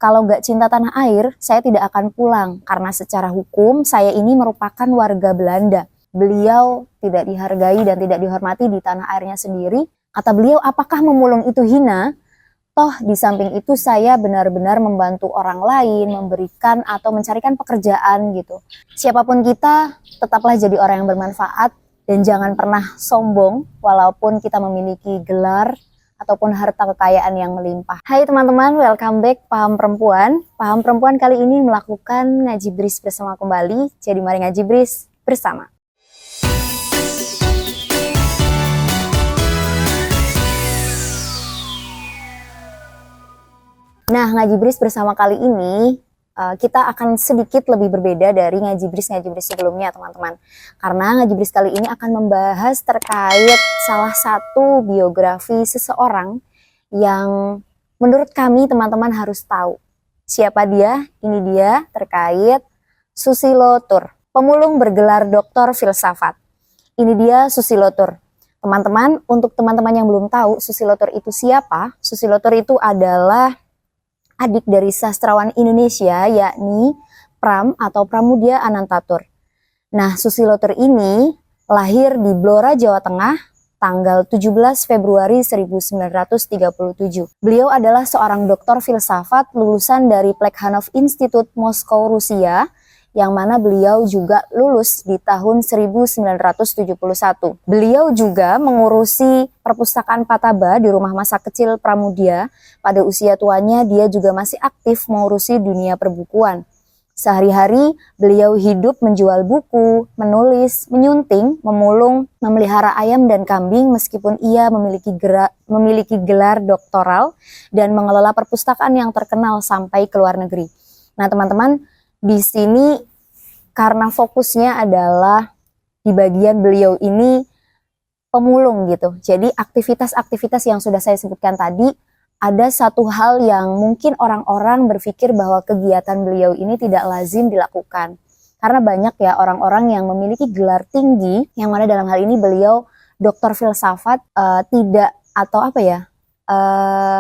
kalau nggak cinta tanah air, saya tidak akan pulang. Karena secara hukum, saya ini merupakan warga Belanda. Beliau tidak dihargai dan tidak dihormati di tanah airnya sendiri. Kata beliau, apakah memulung itu hina? Toh di samping itu saya benar-benar membantu orang lain, memberikan atau mencarikan pekerjaan gitu. Siapapun kita, tetaplah jadi orang yang bermanfaat dan jangan pernah sombong walaupun kita memiliki gelar ataupun harta kekayaan yang melimpah. Hai teman-teman, welcome back Paham Perempuan. Paham Perempuan kali ini melakukan ngaji bris bersama kembali. Jadi mari ngaji bris bersama. Nah, ngaji bris bersama kali ini kita akan sedikit lebih berbeda dari ngaji bris sebelumnya, teman-teman. Karena ngaji bris kali ini akan membahas terkait salah satu biografi seseorang yang menurut kami teman-teman harus tahu. Siapa dia? Ini dia terkait Susilo Tur, pemulung bergelar doktor filsafat. Ini dia Susilo Tur. Teman-teman, untuk teman-teman yang belum tahu Susilo Tur itu siapa? Susilo Tur itu adalah adik dari sastrawan Indonesia, yakni Pram atau Pramudia Anantatur. Nah, Susilo Tur ini lahir di Blora, Jawa Tengah, tanggal 17 Februari 1937. Beliau adalah seorang doktor filsafat lulusan dari Plekhanov Institute Moskow, Rusia, yang mana beliau juga lulus di tahun 1971. Beliau juga mengurusi perpustakaan Pataba di rumah masa kecil Pramudia. Pada usia tuanya dia juga masih aktif mengurusi dunia perbukuan. Sehari-hari beliau hidup menjual buku, menulis, menyunting, memulung, memelihara ayam dan kambing meskipun ia memiliki gelar doktoral dan mengelola perpustakaan yang terkenal sampai ke luar negeri. Nah teman-teman, di sini karena fokusnya adalah di bagian beliau ini pemulung gitu. Jadi aktivitas-aktivitas yang sudah saya sebutkan tadi, ada satu hal yang mungkin orang-orang berpikir bahwa kegiatan beliau ini tidak lazim dilakukan. Karena banyak ya orang-orang yang memiliki gelar tinggi, yang mana dalam hal ini beliau doktor filsafat tidak atau apa ya,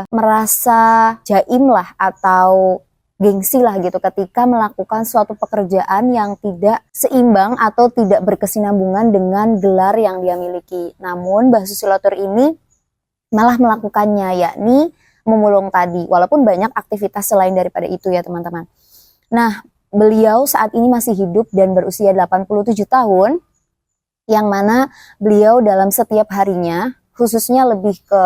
merasa jaim lah atau gengsi lah gitu ketika melakukan suatu pekerjaan yang tidak seimbang atau tidak berkesinambungan dengan gelar yang dia miliki. Namun Mbah Susilo Tur ini malah melakukannya, yakni memulung tadi, walaupun banyak aktivitas selain daripada itu ya teman-teman. Nah, beliau saat ini masih hidup dan berusia 87 tahun, yang mana beliau dalam setiap harinya, khususnya lebih ke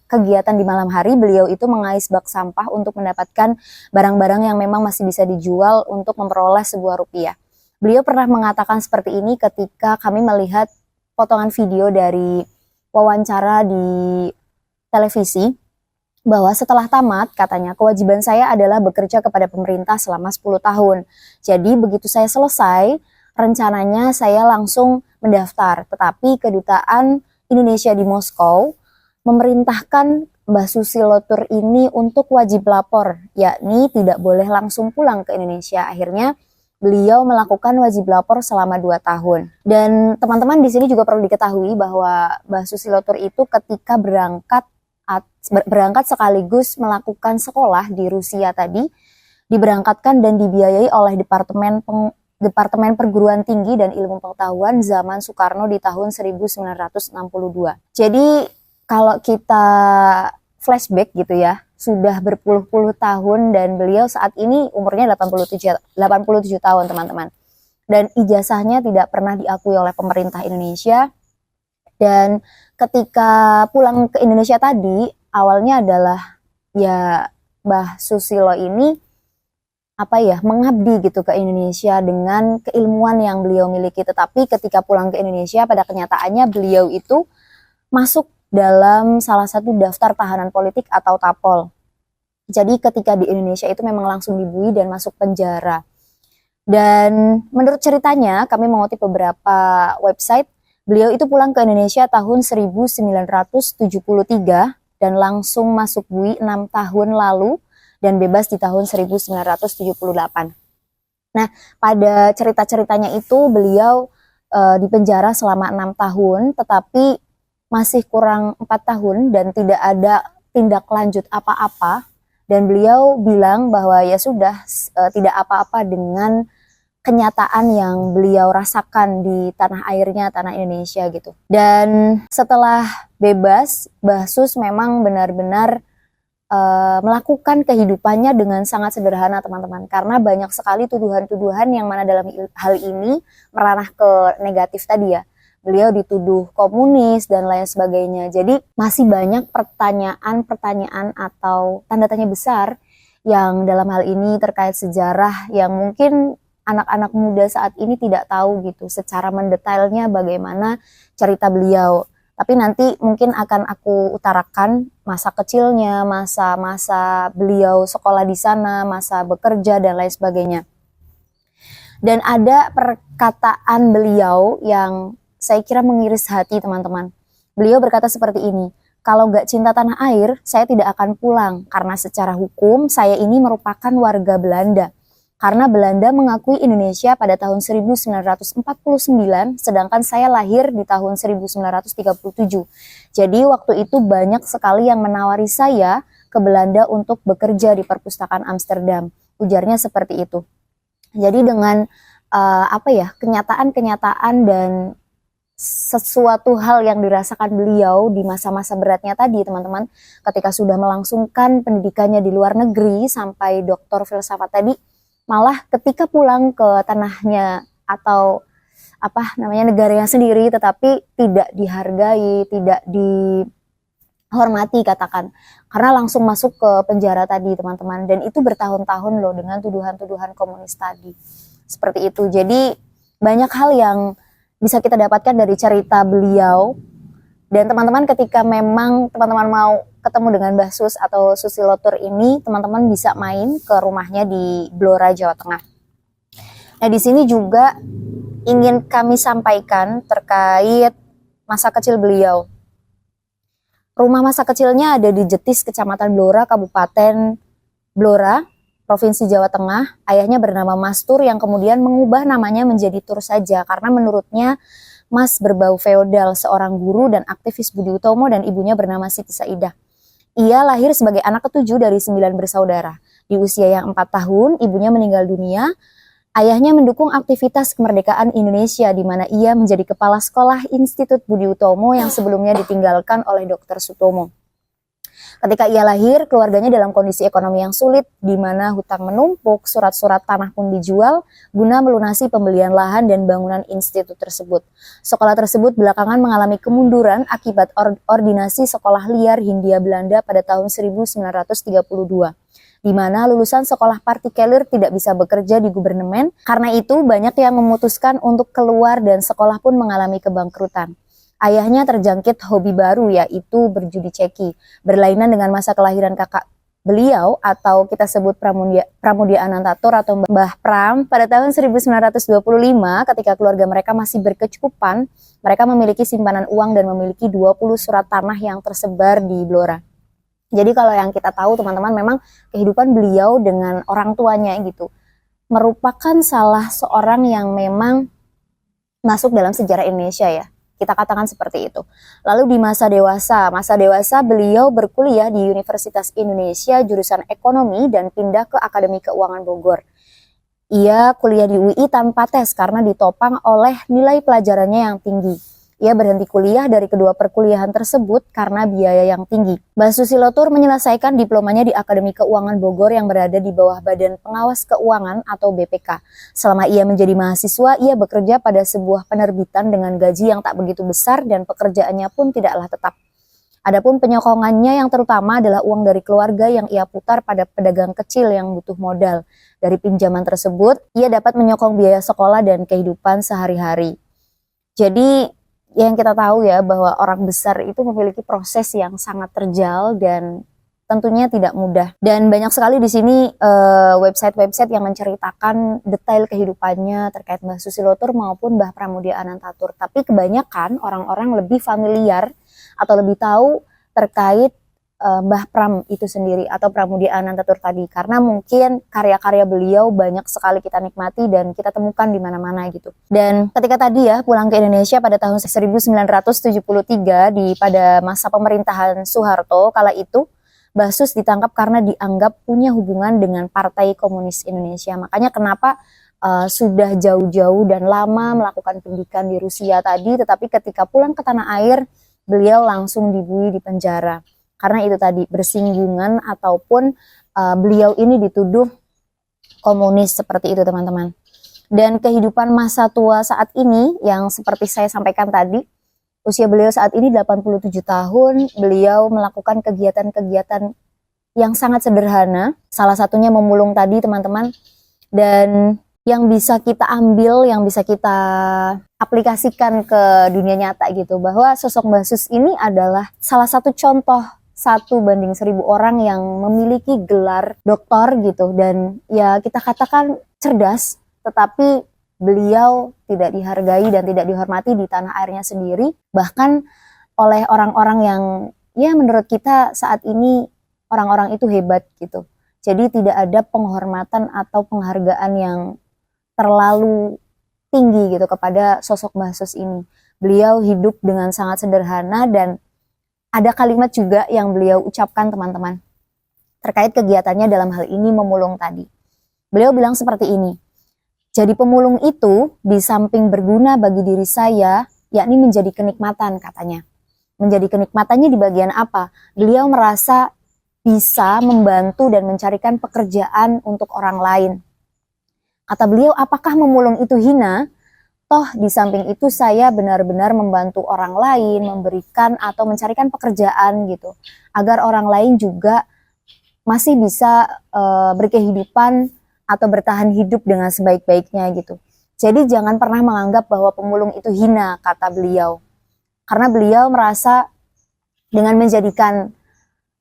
kegiatan di malam hari, beliau itu mengais bak sampah untuk mendapatkan barang-barang yang memang masih bisa dijual untuk memperoleh sebuah rupiah. Beliau pernah mengatakan seperti ini ketika kami melihat potongan video dari wawancara di televisi, bahwa setelah tamat, katanya, kewajiban saya adalah bekerja kepada pemerintah selama 10 tahun. Jadi begitu saya selesai, rencananya saya langsung mendaftar, tetapi kedutaan Indonesia di Moskow memerintahkan Mbah Susilo Tur ini untuk wajib lapor, yakni tidak boleh langsung pulang ke Indonesia. Akhirnya beliau melakukan wajib lapor selama 2 tahun. Dan teman-teman di sini juga perlu diketahui bahwa Mbah Susilo Tur itu ketika berangkat sekaligus melakukan sekolah di Rusia tadi, diberangkatkan dan dibiayai oleh Departemen Perguruan Tinggi dan Ilmu Pengetahuan zaman Soekarno di tahun 1962. Jadi kalau kita flashback gitu ya, sudah berpuluh-puluh tahun dan beliau saat ini umurnya 87 tahun teman-teman. Dan ijazahnya tidak pernah diakui oleh pemerintah Indonesia. Dan ketika pulang ke Indonesia tadi, awalnya adalah ya Mbah Susilo ini mengabdi gitu ke Indonesia dengan keilmuan yang beliau miliki. Tetapi ketika pulang ke Indonesia, pada kenyataannya beliau itu masuk dalam salah satu daftar tahanan politik atau tapol. Jadi ketika di Indonesia itu memang langsung dibui dan masuk penjara. Dan menurut ceritanya, kami mengutip beberapa website, beliau itu pulang ke Indonesia tahun 1973 dan langsung masuk bui 6 tahun lalu, dan bebas di tahun 1978. Nah, pada cerita-ceritanya itu beliau dipenjara selama 6 tahun, tetapi masih kurang 4 tahun dan tidak ada tindak lanjut apa-apa Dan beliau bilang bahwa ya sudah, tidak apa-apa dengan kenyataan yang beliau rasakan di tanah airnya, tanah Indonesia gitu. Dan setelah bebas, Mbah Sus memang benar-benar melakukan kehidupannya dengan sangat sederhana, teman-teman. Karena banyak sekali tuduhan-tuduhan yang mana dalam hal ini meranah ke negatif tadi ya. Beliau dituduh komunis dan lain sebagainya. Jadi masih banyak pertanyaan-pertanyaan atau tanda tanya besar yang dalam hal ini terkait sejarah yang mungkin anak-anak muda saat ini tidak tahu gitu secara mendetailnya bagaimana cerita beliau. Tapi nanti mungkin akan aku utarakan masa kecilnya, masa-masa beliau sekolah di sana, masa bekerja dan lain sebagainya. Dan ada perkataan beliau yang saya kira mengiris hati, teman-teman. Beliau berkata seperti ini, kalau nggak cinta tanah air, saya tidak akan pulang karena secara hukum saya ini merupakan warga Belanda. Karena Belanda mengakui Indonesia pada tahun 1949, sedangkan saya lahir di tahun 1937. Jadi waktu itu banyak sekali yang menawari saya ke Belanda untuk bekerja di perpustakaan Amsterdam. Ujarnya seperti itu. Jadi dengan kenyataan-kenyataan dan sesuatu hal yang dirasakan beliau di masa-masa beratnya tadi, teman-teman, ketika sudah melangsungkan pendidikannya di luar negeri sampai doktor filsafat tadi, malah ketika pulang ke tanahnya atau negaranya sendiri tetapi tidak dihargai, tidak dihormati katakan, karena langsung masuk ke penjara tadi, teman-teman, dan itu bertahun-tahun loh dengan tuduhan-tuduhan komunis tadi. Seperti itu. Jadi banyak hal yang bisa kita dapatkan dari cerita beliau. Dan teman-teman, ketika memang teman-teman mau ketemu dengan Mbah Sus atau Susilotur ini, teman-teman bisa main ke rumahnya di Blora, Jawa Tengah. Nah, di sini juga ingin kami sampaikan terkait masa kecil beliau. Rumah masa kecilnya ada di Jetis, Kecamatan Blora, Kabupaten Blora, Provinsi Jawa Tengah. Ayahnya bernama Mas Tur yang kemudian mengubah namanya menjadi Tur saja karena menurutnya Mas berbau feodal, seorang guru dan aktivis Budi Utomo, dan ibunya bernama Siti Saidah. Ia lahir sebagai anak ketujuh dari 9 bersaudara. Di usia yang 4 tahun, ibunya meninggal dunia. Ayahnya mendukung aktivitas kemerdekaan Indonesia, di mana ia menjadi kepala sekolah Institut Budi Utomo yang sebelumnya ditinggalkan oleh Dr. Sutomo. Ketika ia lahir, keluarganya dalam kondisi ekonomi yang sulit, di mana hutang menumpuk, surat-surat tanah pun dijual, guna melunasi pembelian lahan dan bangunan institut tersebut. Sekolah tersebut belakangan mengalami kemunduran akibat ordinasi sekolah liar Hindia Belanda pada tahun 1932. Di mana lulusan sekolah partikelir tidak bisa bekerja di gubernemen. Karena itu banyak yang memutuskan untuk keluar dan sekolah pun mengalami kebangkrutan. Ayahnya terjangkit hobi baru, yaitu berjudi ceki. Berlainan dengan masa kelahiran kakak beliau atau kita sebut Pramudia Anantatur atau Mbah Pram pada tahun 1925, ketika keluarga mereka masih berkecukupan, mereka memiliki simpanan uang dan memiliki 20 surat tanah yang tersebar di Blora. Jadi kalau yang kita tahu, teman-teman, memang kehidupan beliau dengan orang tuanya gitu merupakan salah seorang yang memang masuk dalam sejarah Indonesia ya. Kita katakan seperti itu. Lalu di masa dewasa beliau berkuliah di Universitas Indonesia jurusan ekonomi dan pindah ke Akademi Keuangan Bogor. Ia kuliah di UI tanpa tes karena ditopang oleh nilai pelajarannya yang tinggi. Ia berhenti kuliah dari kedua perkuliahan tersebut karena biaya yang tinggi. Mbah Susilotur menyelesaikan diplomanya di Akademi Keuangan Bogor yang berada di bawah Badan Pengawas Keuangan atau BPK. Selama ia menjadi mahasiswa, ia bekerja pada sebuah penerbitan dengan gaji yang tak begitu besar dan pekerjaannya pun tidaklah tetap. Adapun penyokongannya yang terutama adalah uang dari keluarga yang ia putar pada pedagang kecil yang butuh modal. Dari pinjaman tersebut, ia dapat menyokong biaya sekolah dan kehidupan sehari-hari. Jadi yang kita tahu ya bahwa orang besar itu memiliki proses yang sangat terjal dan tentunya tidak mudah. Dan banyak sekali di sini website-website yang menceritakan detail kehidupannya terkait Mbah Susilotur maupun Mbah Pramudia Anantatur. Tapi kebanyakan orang-orang lebih familiar atau lebih tahu terkait Mbah Pram itu sendiri atau Pramudia Anantatur tadi, karena mungkin karya-karya beliau banyak sekali kita nikmati dan kita temukan di mana-mana gitu. Dan ketika tadi ya pulang ke Indonesia pada tahun 1973 pada masa pemerintahan Soeharto kala itu, Basus ditangkap karena dianggap punya hubungan dengan Partai Komunis Indonesia. Makanya kenapa sudah jauh-jauh dan lama melakukan pendidikan di Rusia tadi, tetapi ketika pulang ke tanah air, beliau langsung dibui di penjara. Karena itu tadi, bersinggungan ataupun beliau ini dituduh komunis, seperti itu teman-teman. Dan kehidupan masa tua saat ini, yang seperti saya sampaikan tadi, usia beliau saat ini 87 tahun, beliau melakukan kegiatan-kegiatan yang sangat sederhana, salah satunya memulung tadi teman-teman, dan yang bisa kita ambil, yang bisa kita aplikasikan ke dunia nyata gitu, bahwa sosok Mbah Sus ini adalah salah satu contoh 1/1000 orang yang memiliki gelar doktor gitu, dan ya kita katakan cerdas, tetapi beliau tidak dihargai dan tidak dihormati di tanah airnya sendiri, bahkan oleh orang-orang yang ya menurut kita saat ini orang-orang itu hebat gitu. Jadi tidak ada penghormatan atau penghargaan yang terlalu tinggi gitu kepada sosok Mbah Sus ini. Beliau hidup dengan sangat sederhana, dan ada kalimat juga yang beliau ucapkan teman-teman terkait kegiatannya dalam hal ini memulung tadi. Beliau bilang seperti ini, jadi pemulung itu di samping berguna bagi diri saya, yakni menjadi kenikmatan katanya. Menjadi kenikmatannya di bagian apa? Beliau merasa bisa membantu dan mencarikan pekerjaan untuk orang lain. Kata beliau, apakah memulung itu hina? Toh di samping itu saya benar-benar membantu orang lain, memberikan atau mencarikan pekerjaan gitu, agar orang lain juga masih bisa berkehidupan atau bertahan hidup dengan sebaik-baiknya gitu. Jadi jangan pernah menganggap bahwa pemulung itu hina, kata beliau. Karena beliau merasa dengan menjadikan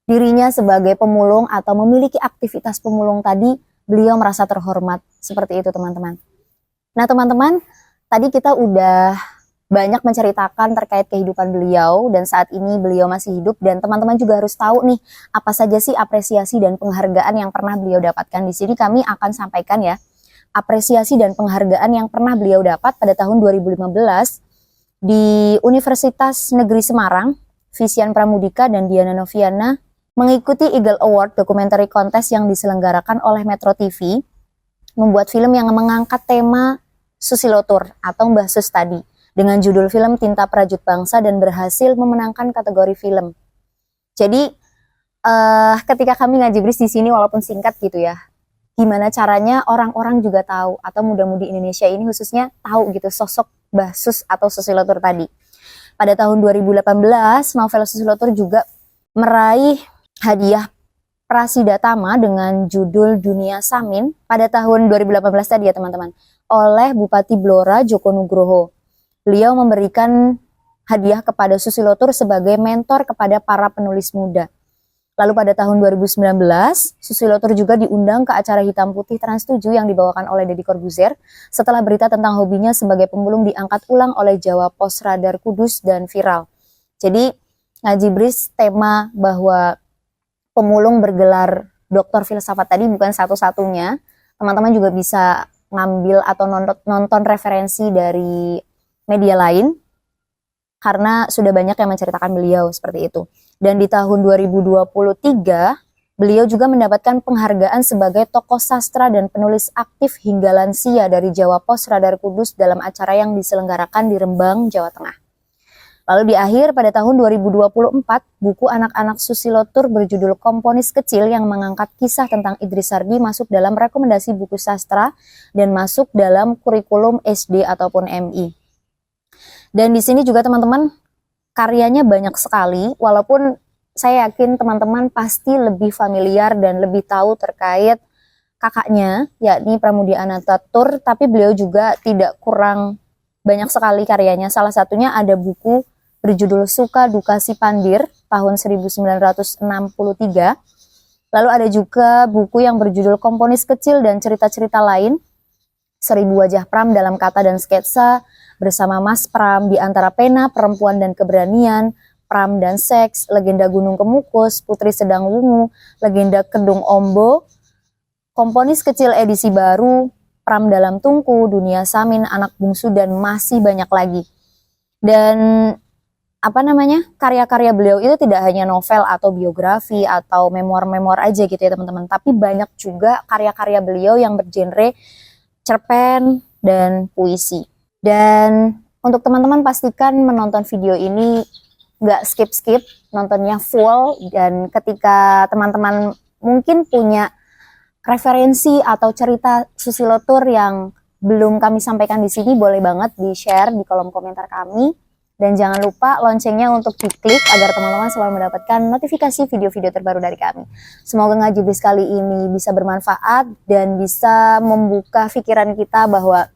dirinya sebagai pemulung atau memiliki aktivitas pemulung tadi, beliau merasa terhormat. Seperti itu teman-teman. Nah teman-teman, tadi kita udah banyak menceritakan terkait kehidupan beliau, dan saat ini beliau masih hidup, dan teman-teman juga harus tahu nih apa saja sih apresiasi dan penghargaan yang pernah beliau dapatkan. Di sini kami akan sampaikan ya apresiasi dan penghargaan yang pernah beliau dapat pada tahun 2015 di Universitas Negeri Semarang. Visian Pramudika dan Diana Noviana mengikuti Eagle Award Documentary Contest yang diselenggarakan oleh Metro TV, membuat film yang mengangkat tema Susilotur atau Mbah Sus tadi dengan judul film Tinta Prajut Bangsa, dan berhasil memenangkan kategori film. Jadi ketika kami ngaji bris di sini, walaupun singkat gitu ya, gimana caranya orang-orang juga tahu, atau muda-mudi Indonesia ini khususnya tahu gitu sosok Mbah Sus atau Susilotur tadi. Pada tahun 2018, novel Susilotur juga meraih hadiah Prasidatama dengan judul Dunia Samin pada tahun 2018 tadi ya teman-teman, oleh Bupati Blora Joko Nugroho. Beliau memberikan hadiah kepada Susilotur sebagai mentor kepada para penulis muda. Lalu pada tahun 2019, Susilotur juga diundang ke acara Hitam Putih Trans 7 yang dibawakan oleh Deddy Corbuzier setelah berita tentang hobinya sebagai pemulung diangkat ulang oleh Jawa Pos Radar Kudus dan viral. Jadi ngaji bris tema bahwa pemulung bergelar doktor filsafat tadi bukan satu-satunya. Teman-teman juga bisa ngambil atau nonton referensi dari media lain, karena sudah banyak yang menceritakan beliau seperti itu. Dan di tahun 2023, beliau juga mendapatkan penghargaan sebagai tokoh sastra dan penulis aktif hingga lansia dari Jawa Pos Radar Kudus dalam acara yang diselenggarakan di Rembang, Jawa Tengah. Lalu di akhir pada tahun 2024, buku anak-anak Susilotur berjudul Komponis Kecil yang mengangkat kisah tentang Idris Sardi masuk dalam rekomendasi buku sastra dan masuk dalam kurikulum SD ataupun MI. Dan di sini juga teman-teman karyanya banyak sekali, walaupun saya yakin teman-teman pasti lebih familiar dan lebih tahu terkait kakaknya, yakni Pramudia Anantatur, tapi beliau juga tidak kurang banyak sekali karyanya. Salah satunya ada buku berjudul Suka Duka Si Pandir tahun 1963. Lalu ada juga buku yang berjudul Komponis Kecil dan Cerita-Cerita Lain, 1000 Wajah Pram dalam Kata dan Sketsa, Bersama Mas Pram, Di Antara Pena, Perempuan dan Keberanian, Pram dan Seks, Legenda Gunung Kemukus, Putri Sedang Wungu, Legenda Kedung Ombo, Komponis Kecil edisi baru, Pram Dalam Tungku, Dunia Samin, Anak Bungsu, dan masih banyak lagi. Dan karya-karya beliau itu tidak hanya novel atau biografi atau memoir-memoir aja gitu ya teman-teman, tapi banyak juga karya-karya beliau yang bergenre cerpen dan puisi. Dan untuk teman-teman pastikan menonton video ini nggak skip-skip, nontonnya full. Dan ketika teman-teman mungkin punya referensi atau cerita Susilo Tour yang belum kami sampaikan di sini, boleh banget di-share di kolom komentar kami. Dan jangan lupa loncengnya untuk diklik agar teman-teman selalu mendapatkan notifikasi video-video terbaru dari kami. Semoga Ngajibris kali ini bisa bermanfaat dan bisa membuka pikiran kita bahwa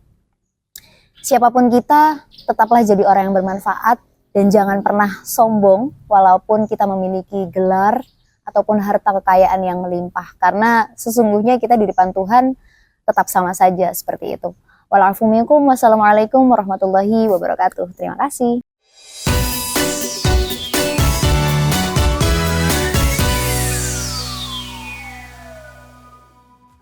siapapun kita, tetaplah jadi orang yang bermanfaat. Dan jangan pernah sombong walaupun kita memiliki gelar ataupun harta kekayaan yang melimpah. Karena sesungguhnya kita di depan Tuhan tetap sama saja seperti itu. Wassalamualaikum warahmatullahi wabarakatuh. Terima kasih.